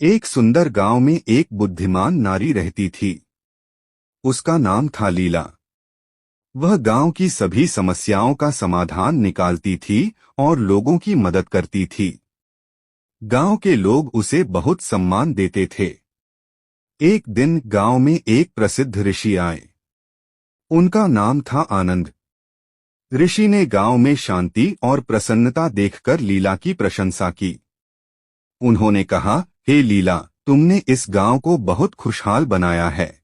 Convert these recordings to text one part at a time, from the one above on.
एक सुंदर गांव में एक बुद्धिमान नारी रहती थी। उसका नाम था लीला। वह गांव की सभी समस्याओं का समाधान निकालती थी और लोगों की मदद करती थी। गांव के लोग उसे बहुत सम्मान देते थे। एक दिन गांव में एक प्रसिद्ध ऋषि आए। उनका नाम था आनंद। ऋषि ने गांव में शांति और प्रसन्नता देखकर लीला की प्रशंसा की। उन्होंने कहा, हे लीला, तुमने इस गांव को बहुत खुशहाल बनाया है।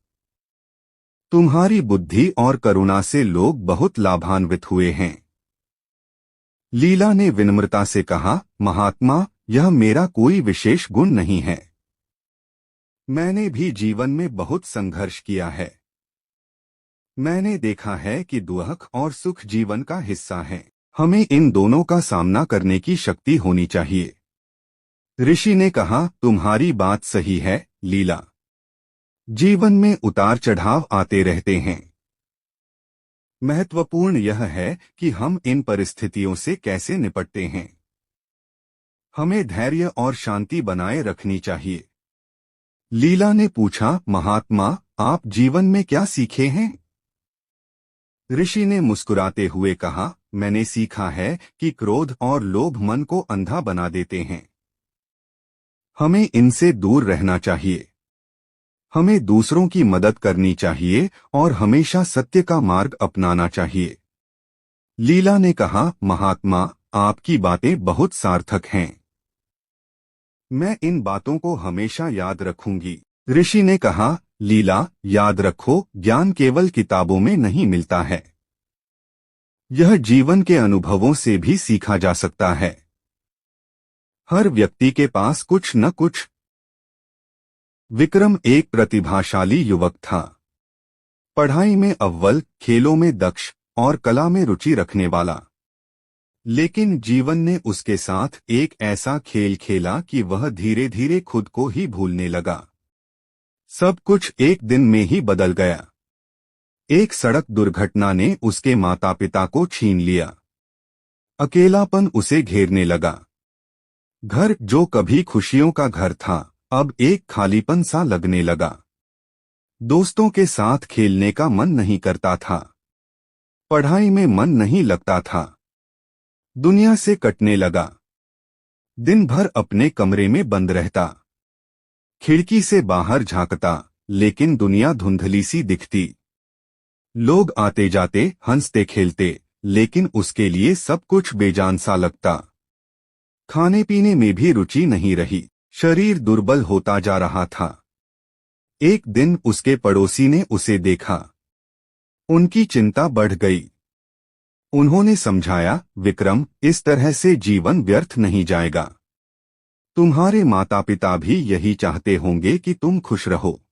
तुम्हारी बुद्धि और करुणा से लोग बहुत लाभान्वित हुए हैं। लीला ने विनम्रता से कहा, महात्मा, यह मेरा कोई विशेष गुण नहीं है। मैंने भी जीवन में बहुत संघर्ष किया है। मैंने देखा है कि दुख और सुख जीवन का हिस्सा है। हमें इन दोनों का सामना करने की शक्ति होनी चाहिए। ऋषि ने कहा, तुम्हारी बात सही है लीला। जीवन में उतार चढ़ाव आते रहते हैं। महत्वपूर्ण यह है कि हम इन परिस्थितियों से कैसे निपटते हैं। हमें धैर्य और शांति बनाए रखनी चाहिए। लीला ने पूछा, महात्मा, आप जीवन में क्या सीखे हैं? ऋषि ने मुस्कुराते हुए कहा, मैंने सीखा है कि क्रोध और लोभ मन को अंधा बना देते हैं। हमें इनसे दूर रहना चाहिए। हमें दूसरों की मदद करनी चाहिए और हमेशा सत्य का मार्ग अपनाना चाहिए। लीला ने कहा, महात्मा, आपकी बातें बहुत सार्थक हैं। मैं इन बातों को हमेशा याद रखूंगी। ऋषि ने कहा, लीला, याद रखो, ज्ञान केवल किताबों में नहीं मिलता है। यह जीवन के अनुभवों से भी सीखा जा सकता है। हर व्यक्ति के पास कुछ न कुछ। विक्रम एक प्रतिभाशाली युवक था। पढ़ाई में अव्वल, खेलों में दक्ष और कला में रुचि रखने वाला। लेकिन जीवन ने उसके साथ एक ऐसा खेल खेला कि वह धीरे धीरे खुद को ही भूलने लगा। सब कुछ एक दिन में ही बदल गया। एक सड़क दुर्घटना ने उसके माता पिता को छीन लिया। अकेलापन उसे घेरने लगा। घर जो कभी खुशियों का घर था, अब एक खालीपन सा लगने लगा। दोस्तों के साथ खेलने का मन नहीं करता था। पढ़ाई में मन नहीं लगता था। दुनिया से कटने लगा। दिन भर अपने कमरे में बंद रहता। खिड़की से बाहर झांकता, लेकिन दुनिया धुंधली सी दिखती। लोग आते जाते, हंसते खेलते, लेकिन उसके लिए सब कुछ बेजान सा लगता। खाने पीने में भी रुचि नहीं रही। शरीर दुर्बल होता जा रहा था। एक दिन उसके पड़ोसी ने उसे देखा। उनकी चिंता बढ़ गई। उन्होंने समझाया, विक्रम, इस तरह से जीवन व्यर्थ नहीं जाएगा। तुम्हारे माता पिता भी यही चाहते होंगे कि तुम खुश रहो।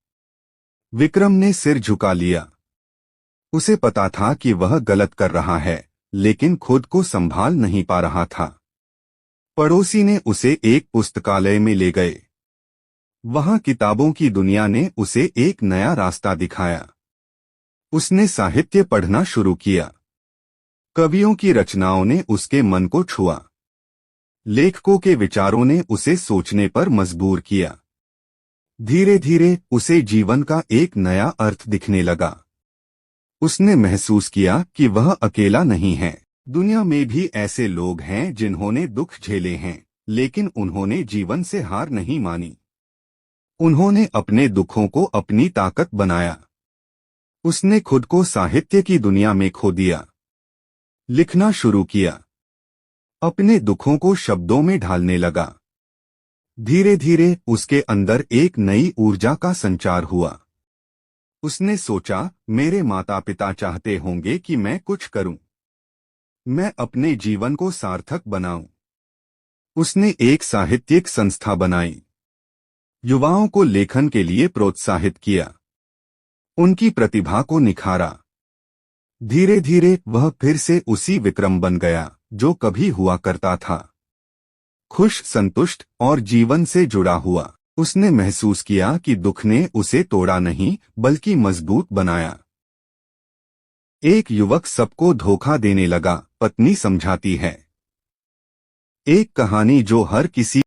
विक्रम ने सिर झुका लिया। उसे पता था कि वह गलत कर रहा है, लेकिन खुद को संभाल नहीं पा रहा था। पड़ोसी ने उसे एक पुस्तकालय में ले गए। वहां किताबों की दुनिया ने उसे एक नया रास्ता दिखाया। उसने साहित्य पढ़ना शुरू किया। कवियों की रचनाओं ने उसके मन को छुआ। लेखकों के विचारों ने उसे सोचने पर मजबूर किया। धीरे धीरे उसे जीवन का एक नया अर्थ दिखने लगा। उसने महसूस किया कि वह अकेला नहीं है। दुनिया में भी ऐसे लोग हैं जिन्होंने दुख झेले हैं, लेकिन उन्होंने जीवन से हार नहीं मानी। उन्होंने अपने दुखों को अपनी ताकत बनाया। उसने खुद को साहित्य की दुनिया में खो दिया। लिखना शुरू किया। अपने दुखों को शब्दों में ढालने लगा। धीरे धीरे उसके अंदर एक नई ऊर्जा का संचार हुआ। उसने सोचा, मेरे माता पिता चाहते होंगे कि मैं कुछ करूं। मैं अपने जीवन को सार्थक बनाऊं। उसने एक साहित्यिक संस्था बनाई। युवाओं को लेखन के लिए प्रोत्साहित किया। उनकी प्रतिभा को निखारा। धीरे धीरे वह फिर से उसी विक्रम बन गया जो कभी हुआ करता था। खुश, संतुष्ट और जीवन से जुड़ा हुआ। उसने महसूस किया कि दुख ने उसे तोड़ा नहीं, बल्कि मजबूत बनाया। एक युवक सबको धोखा देने लगा, पत्नी समझाती है। एक कहानी जो हर किसी